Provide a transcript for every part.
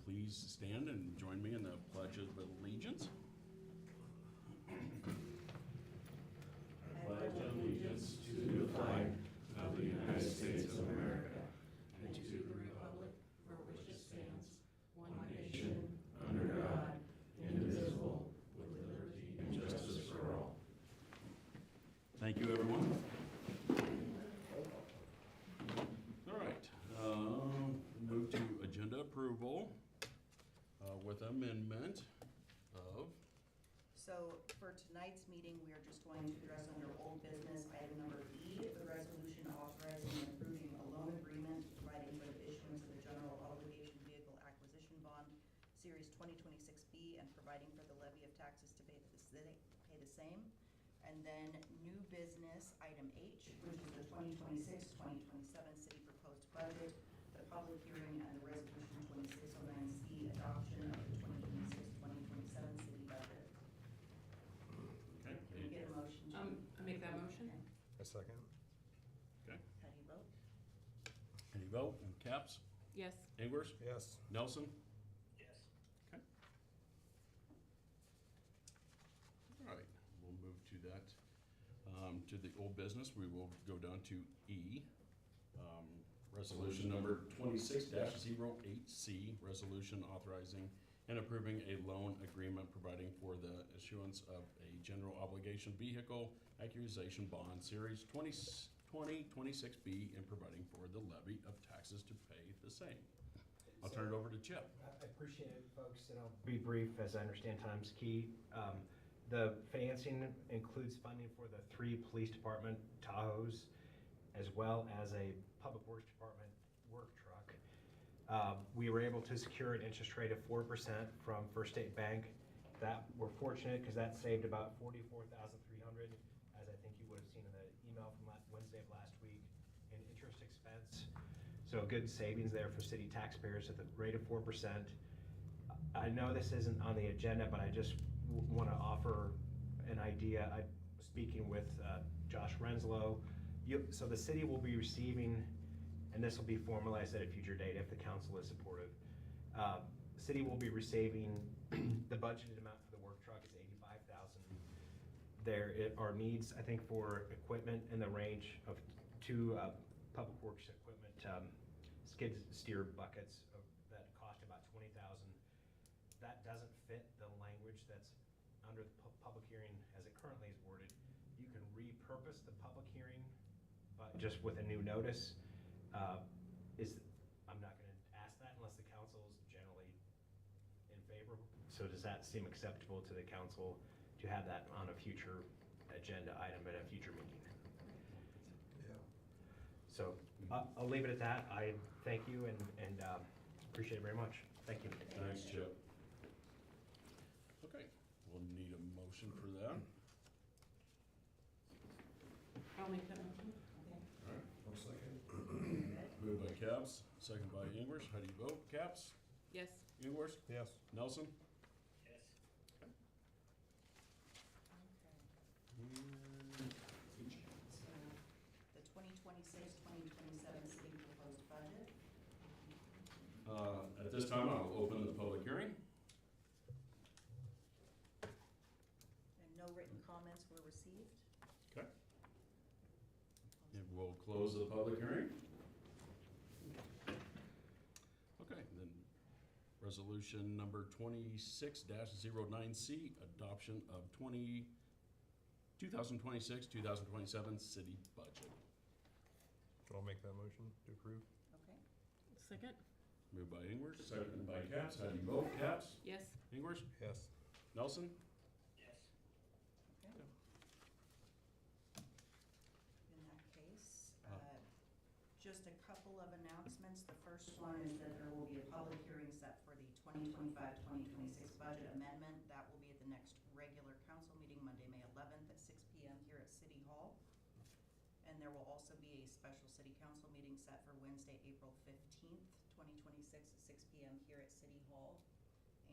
please stand and join me in the Pledge of Allegiance? I pledge allegiance to the flag of the United States of America and to the republic for which it stands, one nation, under God, indivisible, with liberty and justice for all. Thank you, everyone. All right, move to agenda approval with amendment of, So for tonight's meeting, we are just going to address under old business item number E, the resolution authorizing and approving a loan agreement providing for the issuance of the general obligation vehicle acquisition bond, series 2026B, and providing for the levy of taxes to pay the same. And then new business item H, which is the 2026-2027 city proposed budget, the public hearing, and the resolution 2609C, adoption of the 2026-2027 city budget. okay, Can we get a motion? I make that motion. Okay. A second. okay. How do you vote? Any vote? And Caps? Yes. Ingers? Yes. Nelson? Yes. Okay. All right, we'll move to that. To the old business, we will go down to E. Resolution number 26-08C, resolution authorizing and approving a loan agreement providing for the issuance of a general obligation vehicle acquisition bond, series 2026B, and providing for the levy of taxes to pay the same. I'll turn it over to Chip. I appreciate it, folks, and I'll be brief, as I understand time's key. The financing includes funding for the 3 police department Tahoes, as well as a public works department work truck. We were able to secure an interest rate of 4% from First State Bank. That, we're fortunate because that saved about $44,300, as I think you would have seen in the email from Wednesday of last week, in interest expense. So good savings there for city taxpayers at the rate of 4%. I know this isn't on the agenda, but I just want to offer an idea. I'm speaking with Josh Renslow. So the city will be receiving, and this will be formalized at a future date if the council is supportive. The city will be receiving, the budgeted amount for the work truck is $85,000. There are needs, I think, for equipment in the range of 2 public works equipment skid steer buckets that cost about $20,000. That doesn't fit the language that's under the public hearing as it currently is worded. You can repurpose the public hearing, but just with a new notice. I'm not going to ask that unless the council is generally in favor. So does that seem acceptable to the council to have that on a future agenda item at a future meeting? Yeah. So I'll leave it at that. I thank you and appreciate it very much. Thank you. Thanks, Chip. Okay, we'll need a motion for that. I'll make that motion. All right, One second. moved by Caps, second by Ingers. How do you vote? Caps? Yes. Ingers? Yes. Nelson? Yes. Okay. So the 2026-2027 city proposed budget. At this time, I'll open the public hearing. And no written comments were received. Okay. And we'll close the public hearing. Okay, then resolution number 26-09C, adoption of 2026-2027 city budget. I'll make that motion to approve. Okay. Second? Moved by Ingers, seconded by Caps. How do you vote? Caps? Yes. Ingers? Yes. Nelson? Yes. Okay. In that case, just a couple of announcements. The first one is that there will be a public hearing set for the 2025-2026 budget amendment. That will be at the next regular council meeting, Monday, May 11th at 6 p.m. here at City Hall. And there will also be a special city council meeting set for Wednesday, April 15th, 2026 at 6 p.m. here at City Hall.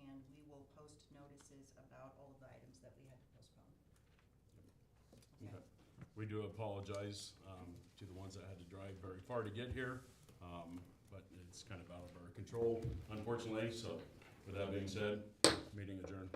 And we will post notices about all of the items that we had to postpone. Okay. We do apologize to the ones that had to drive very far to get here, but it it's kind of out of our control, unfortunately, so with that being said, meeting adjourned.